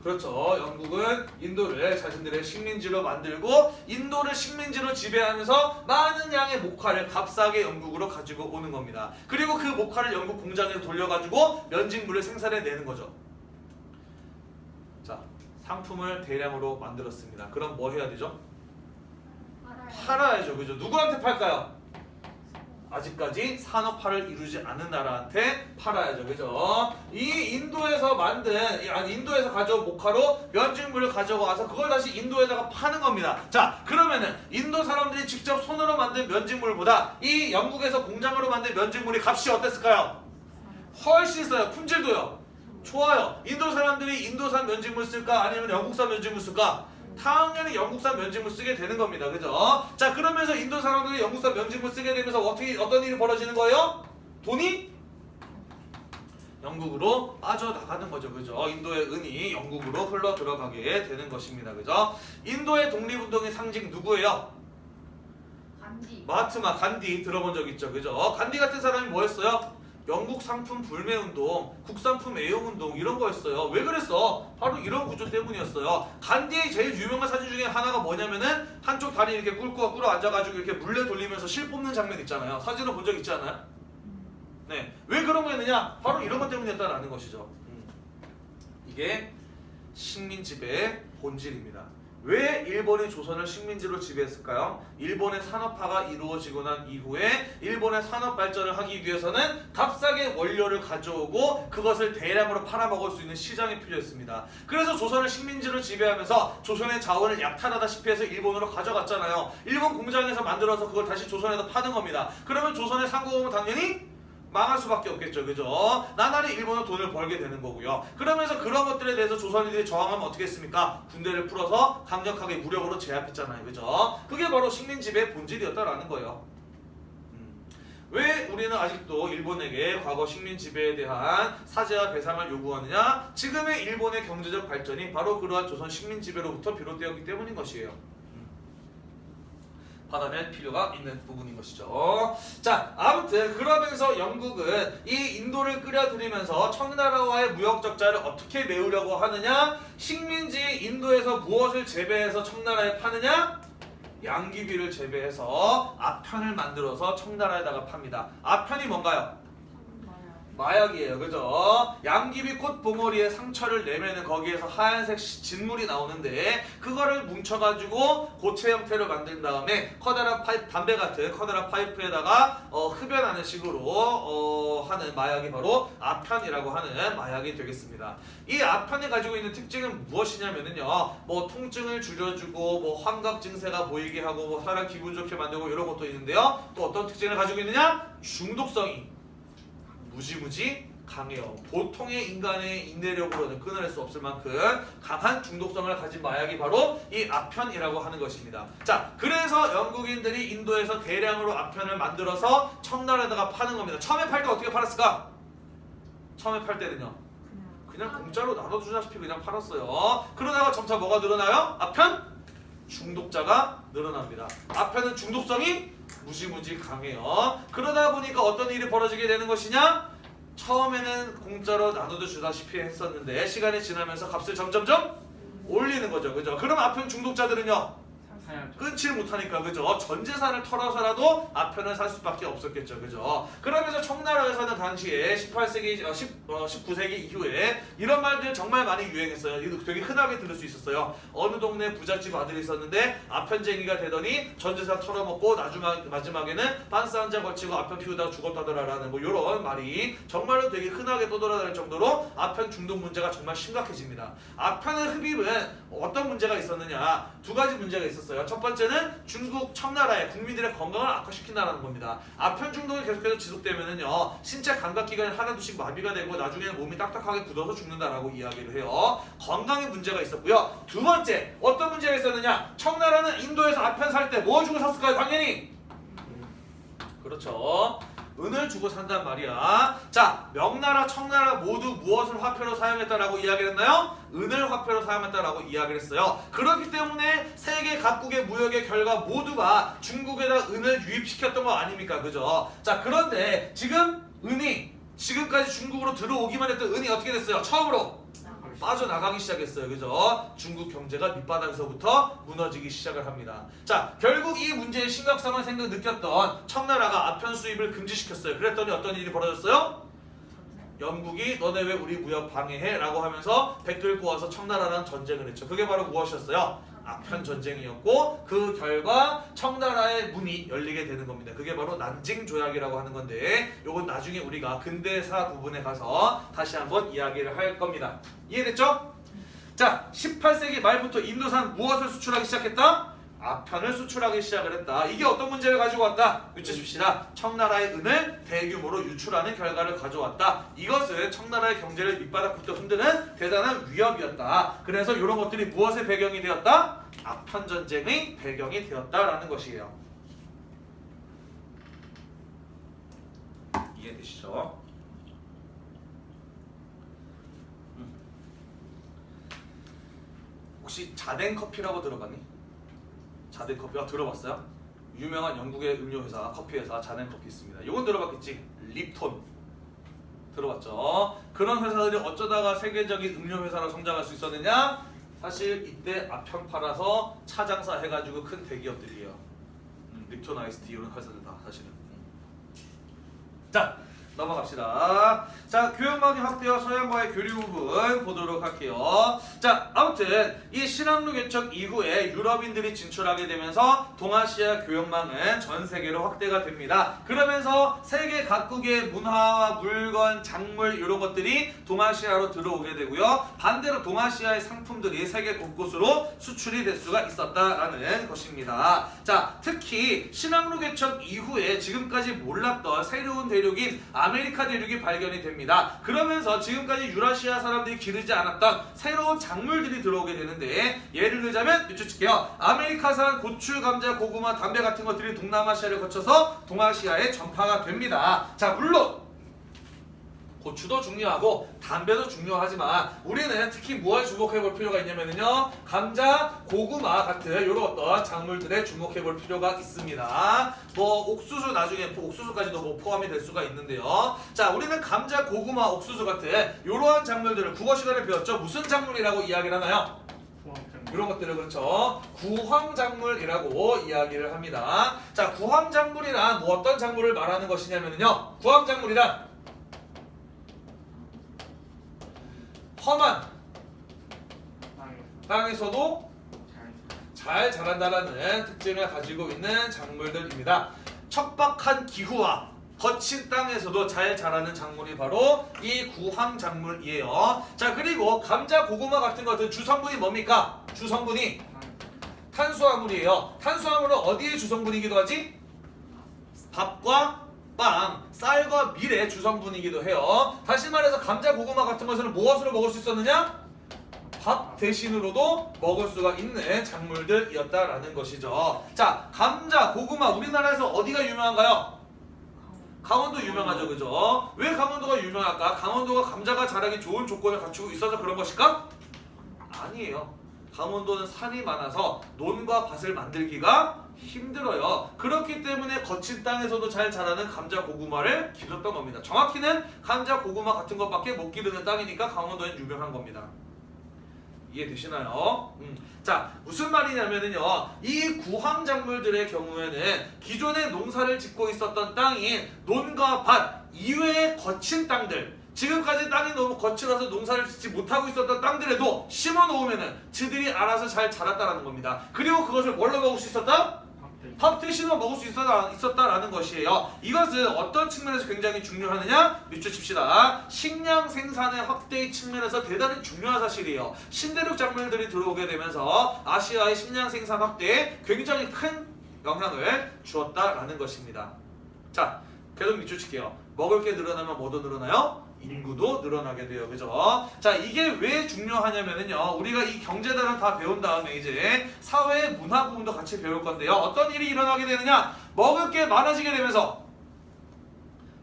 그렇죠. 영국은 인도를 자신들의 식민지로 만들고 인도를 식민지로 지배하면서 많은 양의 목화를 값싸게 영국으로 가지고 오는 겁니다. 그리고 그 목화를 영국 공장에 돌려가지고 면직물을 생산해내는 거죠. 자, 상품을 대량으로 만들었습니다. 그럼 뭐 해야 되죠? 팔아야죠. 그죠? 누구한테 팔까요? 아직까지 산업화를 이루지 않은 나라한테 팔아야죠. 그죠? 이 인도에서 인도에서 가져온 목화로 면직물을 가져와서 그걸 다시 인도에다가 파는 겁니다. 자, 그러면은 인도 사람들이 직접 손으로 만든 면직물보다 이 영국에서 공장으로 만든 면직물이 값이 어땠을까요? 훨씬 싸요. 품질도요. 좋아요. 인도 사람들이 인도산 면직물 쓸까? 아니면 영국산 면직물 쓸까? 당연히 영국산 면직물 쓰게 되는 겁니다. 그죠? 자, 그러면서 인도 사람들이 영국산 면직물 쓰게 되면서 어떤 일이 벌어지는 거예요? 돈이 영국으로 빠져나가는 거죠. 그죠? 인도의 은이 영국으로 흘러 들어가게 되는 것입니다. 그죠? 인도의 독립운동의 상징 누구예요? 간디. 마하트마 간디 들어본 적 있죠. 그죠? 간디 같은 사람이 뭐 했어요? 영국 상품 불매운동, 국산품 애용운동 이런 거였어요. 왜 그랬어? 바로 이런 구조 때문이었어요. 간디의 제일 유명한 사진 중에 하나가 뭐냐면은 한쪽 다리 이렇게 꿇어 앉아가지고 이렇게 물레 돌리면서 실 뽑는 장면 있잖아요. 사진을 본 적 있지 않아요? 네. 왜 그런 거 했느냐? 바로 이런 것 때문이었다라는 것이죠. 이게 식민지배의 본질입니다. 왜 일본이 조선을 식민지로 지배했을까요? 일본의 산업화가 이루어지고 난 이후에 일본의 산업 발전을 하기 위해서는 값싸게 원료를 가져오고 그것을 대량으로 팔아먹을 수 있는 시장이 필요했습니다. 그래서 조선을 식민지로 지배하면서 조선의 자원을 약탈하다시피 해서 일본으로 가져갔잖아요. 일본 공장에서 만들어서 그걸 다시 조선에다 파는 겁니다. 그러면 조선의 상공업은 당연히 망할 수밖에 없겠죠. 그죠? 나날이 일본은 돈을 벌게 되는 거고요. 그러면서 그런 것들에 대해서 조선인들이 저항하면 어떻게 했습니까? 군대를 풀어서 강력하게 무력으로 제압했잖아요. 그죠? 그게 바로 식민 지배의 본질이었다라는 거예요. 왜 우리는 아직도 일본에게 과거 식민 지배에 대한 사죄와 배상을 요구하느냐? 지금의 일본의 경제적 발전이 바로 그러한 조선 식민 지배로부터 비롯되었기 때문인 것이에요. 받아낼 필요가 있는 부분인 것이죠. 자, 아무튼 그러면서 영국은 이 인도를 끌어들이면서 청나라와의 무역 적자를 어떻게 메우려고 하느냐? 식민지 인도에서 무엇을 재배해서 청나라에 파느냐? 양귀비를 재배해서 아편을 만들어서 청나라에다가 팝니다. 아편이 뭔가요? 마약이에요. 그죠? 양귀비 꽃 봉오리에 상처를 내면은 거기에서 하얀색 진물이 나오는데 그거를 뭉쳐가지고 고체 형태로 만든 다음에 커다란 파이프, 담배 같은 커다란 파이프에다가 흡연하는 식으로 하는 마약이 바로 아편이라고 하는 마약이 되겠습니다. 이 아편이 가지고 있는 특징은 무엇이냐면은요, 뭐 통증을 줄여주고 뭐 환각 증세가 보이게 하고 뭐 사람 기분 좋게 만들고 이런 것도 있는데요. 또 어떤 특징을 가지고 있느냐? 중독성이 무지무지 강해요. 보통의 인간의 인내력으로는 끊어낼 수 없을 만큼 강한 중독성을 가진 마약이 바로 이 아편이라고 하는 것입니다. 자, 그래서 영국인들이 인도에서 대량으로 아편을 만들어서 청나라에다가 파는 겁니다. 처음에 팔 때 어떻게 팔았을까? 처음에 팔 때는요, 그냥 공짜로 나눠주다시피 그냥 팔았어요. 그러다가 점차 뭐가 늘어나요? 아편? 중독자가 늘어납니다. 아편은 중독성이 무지무지 강해요. 그러다 보니까 어떤 일이 벌어지게 되는 것이냐? 처음에는 공짜로 나눠도 주다시피 했었는데 시간이 지나면서 값을 점점점 올리는 거죠. 그죠? 그럼 아편 중독자들은요, 끊지 못하니까, 그죠? 전 재산을 털어서라도 아편을 살 수밖에 없었겠죠. 그죠? 그러면서 청나라에서는 당시에 18세기, 19세기 이후에 이런 말들 정말 많이 유행했어요. 이거 되게 흔하게 들을 수 있었어요. 어느 동네 부잣집 아들이 있었는데 아편쟁이가 되더니 전 재산 털어먹고 마지막에는 빤스 한 장 걸치고 아편 피우다가 죽었다더라라는 뭐 이런 말이 정말로 되게 흔하게 떠돌아다닐 정도로 아편 중독 문제가 정말 심각해집니다. 아편의 흡입은 어떤 문제가 있었느냐? 두 가지 문제가 있었어요. 첫 번째는 중국 청나라의 국민들의 건강을 악화시킨다는 겁니다. 아편 중독이 계속해서 지속되면은요, 신체 감각기관이 하나둘씩 마비가 되고 나중에는 몸이 딱딱하게 굳어서 죽는다라고 이야기를 해요. 건강에 문제가 있었고요. 두 번째, 어떤 문제가 있었느냐? 청나라는 인도에서 아편 살 때 뭐 주고 샀을까요? 당연히 그렇죠, 은을 주고 산단 말이야. 자, 명나라, 청나라 모두 무엇을 화폐로 사용했다라고 이야기를 했나요? 은을 화폐로 사용했다라고 이야기를 했어요. 그렇기 때문에 세계 각국의 무역의 결과 모두가 중국에다 은을 유입시켰던 거 아닙니까? 그죠? 자, 그런데 지금 은이 지금까지 중국으로 들어오기만 했던 은이 어떻게 됐어요? 처음으로 빠져나가기 시작했어요. 그죠? 중국 경제가 밑바닥에서부터 무너지기 시작을 합니다. 자, 결국 이 문제의 심각성을 느꼈던 청나라가 아편 수입을 금지시켰어요. 그랬더니 어떤 일이 벌어졌어요? 영국이 너네 왜 우리 무역 방해해? 라고 하면서 백들 구워서 청나라랑 전쟁을 했죠. 그게 바로 무엇이었어요? 아편 전쟁이었고, 그 결과 청나라의 문이 열리게 되는 겁니다. 그게 바로 난징 조약이라고 하는 건데, 요건 나중에 우리가 근대사 부분에 가서 다시 한번 이야기를 할 겁니다. 이해됐죠? 자, 18세기 말부터 인도산 무엇을 수출하기 시작했다? 아편을 수출하기 시작을 했다. 이게 어떤 문제를 가지고 왔다? 유추십시다. 청나라의 은을 대규모로 유출하는 결과를 가져왔다. 이것은 청나라의 경제를 밑바닥부터 흔드는 대단한 위협이었다. 그래서 이런 것들이 무엇의 배경이 되었다? 아편 전쟁의 배경이 되었다라는 것이에요. 이해되시죠? 혹시 자댕 커피라고 들어봤니? 자댕 커피가 들어봤어요? 유명한 영국의 음료회사, 커피회사 자댕 커피 있습니다. 이건 들어봤겠지? 립톤 들어봤죠? 그런 회사들이 어쩌다가 세계적인 음료회사로 성장할 수 있었느냐? 사실 이때 아편 팔아서 차장사 해가지고 큰 대기업들이에요. 립톤 아이스티 이런 회사들 다 사실은. 자, 넘어갑시다. 자, 교역망의 확대와 서양과의 교류 부분 보도록 할게요. 자, 아무튼 이 신항로 개척 이후에 유럽인들이 진출하게 되면서 동아시아 교역망은 전 세계로 확대가 됩니다. 그러면서 세계 각국의 문화와 물건, 작물 이런 것들이 동아시아로 들어오게 되고요. 반대로 동아시아의 상품들이 세계 곳곳으로 수출이 될 수가 있었다라는 것입니다. 자, 특히 신항로 개척 이후에 지금까지 몰랐던 새로운 대륙인 아메리카 대륙이 발견이 됩니다. 그러면서 지금까지 유라시아 사람들이 기르지 않았던 새로운 작물들이 들어오게 되는데, 예를 들자면 밑줄칠게요. 아메리카산 고추, 감자, 고구마, 담배 같은 것들이 동남아시아를 거쳐서 동아시아에 전파가 됩니다. 자, 물론 고추도 중요하고 담배도 중요하지만 우리는 특히 무엇에 주목해 볼 필요가 있냐면요, 감자, 고구마 같은 이런 어떤 작물들에 주목해 볼 필요가 있습니다. 뭐 옥수수, 나중에 옥수수까지도 뭐 포함이 될 수가 있는데요. 자, 우리는 감자, 고구마, 옥수수 같은 이러한 작물들을 국어 시간에 배웠죠. 무슨 작물이라고 이야기를 하나요? 이런 것들을 그렇죠, 구황작물이라고 이야기를 합니다. 자, 구황작물이란 뭐 어떤 작물을 말하는 것이냐면요, 구황작물이란 험한 땅에서도 잘 자란다라는 특징을 가지고 있는 작물들입니다. 척박한 기후와 거친 땅에서도 잘 자라는 작물이 바로 이 구황작물이에요. 자, 그리고 감자, 고구마 같은 것은 주성분이 뭡니까? 주성분이 탄수화물이에요. 탄수화물은 어디의 주성분이기도 하지? 밥과 빵, 쌀과 밀의 주성분이기도 해요. 다시 말해서 감자, 고구마 같은 것을 무엇으로 먹을 수 있었느냐? 밥 대신으로도 먹을 수가 있는 작물들이었다라는 것이죠. 자, 감자, 고구마 우리나라에서 어디가 유명한가요? 강원도 유명하죠, 그죠? 왜 강원도가 유명할까? 강원도가 감자가 자라기 좋은 조건을 갖추고 있어서 그런 것일까? 아니에요. 강원도는 산이 많아서 논과 밭을 만들기가 힘들어요. 그렇기 때문에 거친 땅에서도 잘 자라는 감자, 고구마를 기르던 겁니다. 정확히는 감자, 고구마 같은 것밖에 못 기르는 땅이니까 강원도는 유명한 겁니다. 이해되시나요? 자, 무슨 말이냐면요, 이 구황작물들의 경우에는 기존에 농사를 짓고 있었던 땅인 논과 밭 이외의 거친 땅들, 지금까지 땅이 너무 거칠어서 농사를 짓지 못하고 있었던 땅들에도 심어놓으면은 지들이 알아서 잘 자랐다라는 겁니다. 그리고 그것을 뭘로 먹을 수 있었다? 밥 대신으로 먹을 수 있었다라는 것이에요. 이것은 어떤 측면에서 굉장히 중요하느냐? 밑줄 칩시다. 식량 생산의 확대의 측면에서 대단히 중요한 사실이에요. 신대륙 작물들이 들어오게 되면서 아시아의 식량 생산 확대에 굉장히 큰 영향을 주었다라는 것입니다. 자, 계속 밑줄 칠게요. 먹을 게 늘어나면 뭐도 늘어나요? 인구도 늘어나게 돼요. 그죠? 자, 이게 왜 중요하냐면요, 우리가 이 경제단을 다 배운 다음에 이제 사회 문화 부분도 같이 배울 건데요. 어떤 일이 일어나게 되느냐? 먹을 게 많아지게 되면서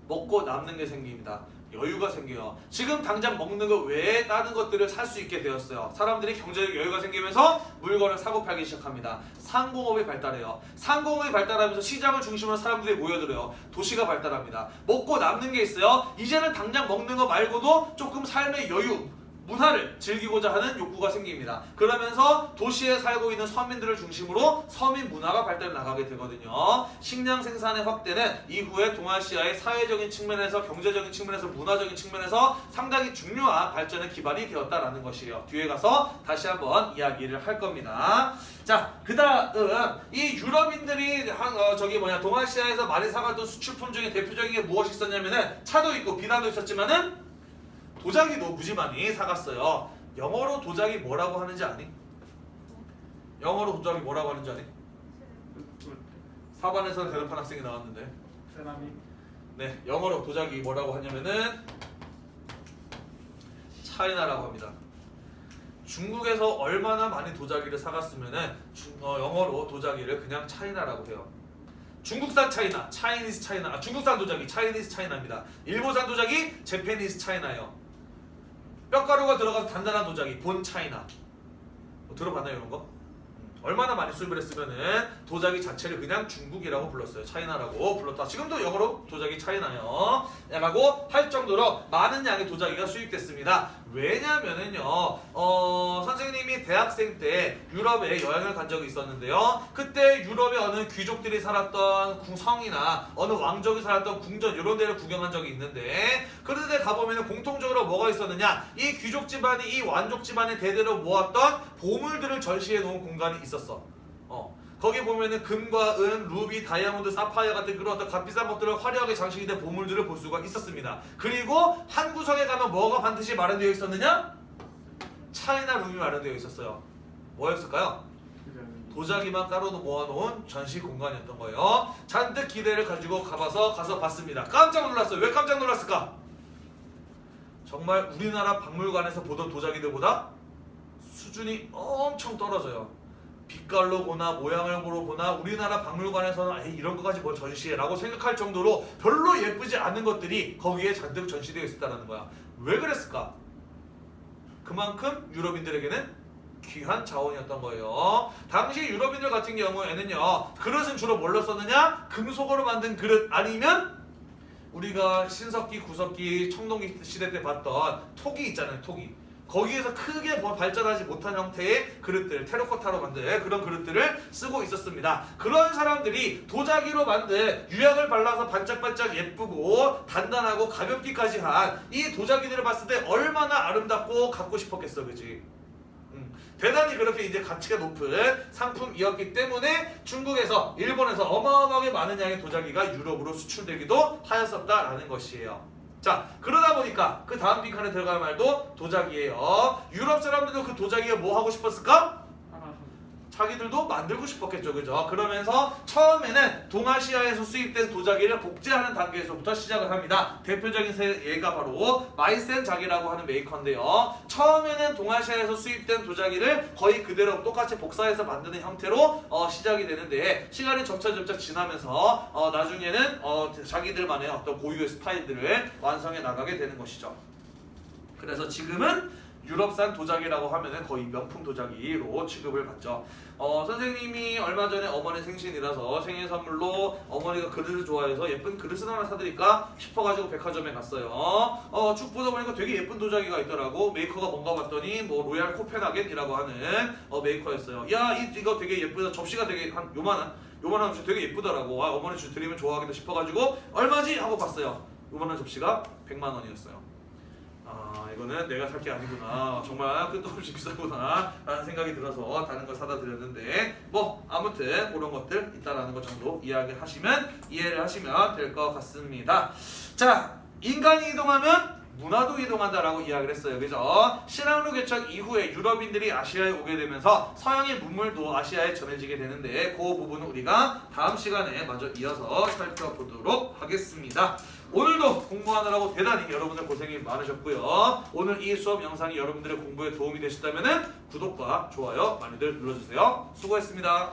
먹고 남는 게 생깁니다. 여유가 생겨요. 지금 당장 먹는 거 외에 다른 것들을 살 수 있게 되었어요. 사람들이 경제적 여유가 생기면서 물건을 사고 팔기 시작합니다. 상공업이 발달해요. 상공업이 발달하면서 시장을 중심으로 사람들이 모여들어요. 도시가 발달합니다. 먹고 남는 게 있어요. 이제는 당장 먹는 거 말고도 조금 삶의 여유, 문화를 즐기고자 하는 욕구가 생깁니다. 그러면서 도시에 살고 있는 서민들을 중심으로 서민 문화가 발달해 나가게 되거든요. 식량 생산의 확대는 이후에 동아시아의 사회적인 측면에서, 경제적인 측면에서, 문화적인 측면에서 상당히 중요한 발전의 기반이 되었다라는 것이에요. 뒤에 가서 다시 한번 이야기를 할 겁니다. 자, 그 다음 이 유럽인들이 동아시아에서 많이 사가던 수출품 중에 대표적인 게 무엇이 있었냐면은 차도 있고 비나도 있었지만은 도자기도 무지 많이 사갔어요. 영어로 도자기 뭐라고 하는지 아니? 영어로 도자기 뭐라고 하는지 아니? 4반에서는 대답한 학생이 나왔는데. 세라믹. 네, 영어로 도자기 뭐라고 하냐면은 차이나라고 합니다. 중국에서 얼마나 많이 도자기를 사갔으면은 영어로 도자기를 그냥 차이나라고 해요. 중국산 차이나, 차이니스 차이나, 중국산 도자기, 차이니스 차이나입니다. 일본산 도자기, 재패니스 차이나예요. 뼈가루가 들어가서 단단한 도자기, 본 차이나. 들어봤나요, 이런 거? 얼마나 많이 수입을 했으면은 도자기 자체를 그냥 중국이라고 불렀어요. 차이나라고 불렀다. 지금도 영어로 도자기 차이나요 라고 할 정도로 많은 양의 도자기가 수입됐습니다. 왜냐면은요, 선생님이 대학생 때 유럽에 여행을 간 적이 있었는데요. 그때 유럽에 어느 귀족들이 살았던 성이나 어느 왕족이 살았던 궁전 이런 데를 구경한 적이 있는데, 그런 데 가보면 공통적으로 뭐가 있었느냐? 이 귀족 집안이 이 왕족 집안이 대대로 모았던 보물들을 전시해 놓은 공간이 있었어. 거기 보면은 금과 은, 루비, 다이아몬드, 사파이어 같은 그런 어떤 값비싼 것들을 화려하게 장식이 된 보물들을 볼 수가 있었습니다. 그리고 한 구석에 가면 뭐가 반드시 마련되어 있었느냐? 차이나 룸이 마련되어 있었어요. 뭐였을까요? 도자기만 따로 모아놓은 전시 공간이었던 거예요. 잔뜩 기대를 가지고 가서 봤습니다. 깜짝 놀랐어요. 왜 깜짝 놀랐을까? 정말 우리나라 박물관에서 보던 도자기들보다 수준이 엄청 떨어져요. 빛깔로 보나 모양을 보나 우리나라 박물관에서는 에이, 이런 거까지 뭘 전시해 라고 생각할 정도로 별로 예쁘지 않은 것들이 거기에 잔뜩 전시되어 있었다는 거야. 왜 그랬을까? 그만큼 유럽인들에게는 귀한 자원이었던 거예요. 당시 유럽인들 같은 경우에는요, 그릇은 주로 뭘로 썼느냐? 금속으로 만든 그릇 아니면 우리가 신석기, 구석기, 청동기 시대 때 봤던 토기 있잖아요. 토기. 거기에서 크게 발전하지 못한 형태의 그릇들, 테라코타로 만든 그런 그릇들을 쓰고 있었습니다. 그런 사람들이 도자기로 만든 유약을 발라서 반짝반짝 예쁘고 단단하고 가볍기까지 한 이 도자기들을 봤을 때 얼마나 아름답고 갖고 싶었겠어, 그지? 대단히 그렇게 이제 가치가 높은 상품이었기 때문에 중국에서, 일본에서 어마어마하게 많은 양의 도자기가 유럽으로 수출되기도 하였었다라는 것이에요. 자, 그러다 보니까 그 다음 빈칸에 들어갈 말도 도자기예요. 유럽 사람들도 그 도자기가 뭐 하고 싶었을까? 자기들도 만들고 싶었겠죠, 그죠? 그러면서 처음에는 동아시아에서 수입된 도자기를 복제하는 단계에서부터 시작을 합니다. 대표적인 예가 바로 마이센 자기라고 하는 메이커인데요. 처음에는 동아시아에서 수입된 도자기를 거의 그대로 똑같이 복사해서 만드는 형태로 시작이 되는데, 시간이 점차 지나면서 나중에는 자기들만의 어떤 고유의 스타일들을 완성해 나가게 되는 것이죠. 그래서 지금은 유럽산 도자기라고 하면은 거의 명품 도자기로 취급을 받죠. 선생님이 얼마 전에 어머니 생신이라서 생일 선물로 어머니가 그릇을 좋아해서 예쁜 그릇을 하나 사드릴까 싶어가지고 백화점에 갔어요. 쭉 보다 보니까 되게 예쁜 도자기가 있더라고. 메이커가 뭔가 봤더니 뭐 로얄 코펜하겐이라고 하는 메이커였어요. 야, 이거 되게 예쁘다. 접시가 되게 한 요만한 접시 되게 예쁘더라고. 어머니 드리면 좋아하겠다 싶어가지고 얼마지? 하고 봤어요. 요만한 접시가 100만 원이었어요. 이거는 내가 살 게 아니구나, 정말 끝도 없이 비싸구나 라는 생각이 들어서 다른 걸 사다 드렸는데, 뭐 아무튼 그런 것들 있다라는 것 정도 이해를 하시면 될 것 같습니다. 자, 인간이 이동하면 문화도 이동한다라고 이야기를 했어요. 그죠? 신항로 개척 이후에 유럽인들이 아시아에 오게 되면서 서양의 문물도 아시아에 전해지게 되는데, 그 부분은 우리가 다음 시간에 마저 이어서 살펴보도록 하겠습니다. 오늘도 공부하느라고 대단히 여러분들 고생이 많으셨고요. 오늘 이 수업 영상이 여러분들의 공부에 도움이 되셨다면 구독과 좋아요 많이들 눌러주세요. 수고했습니다.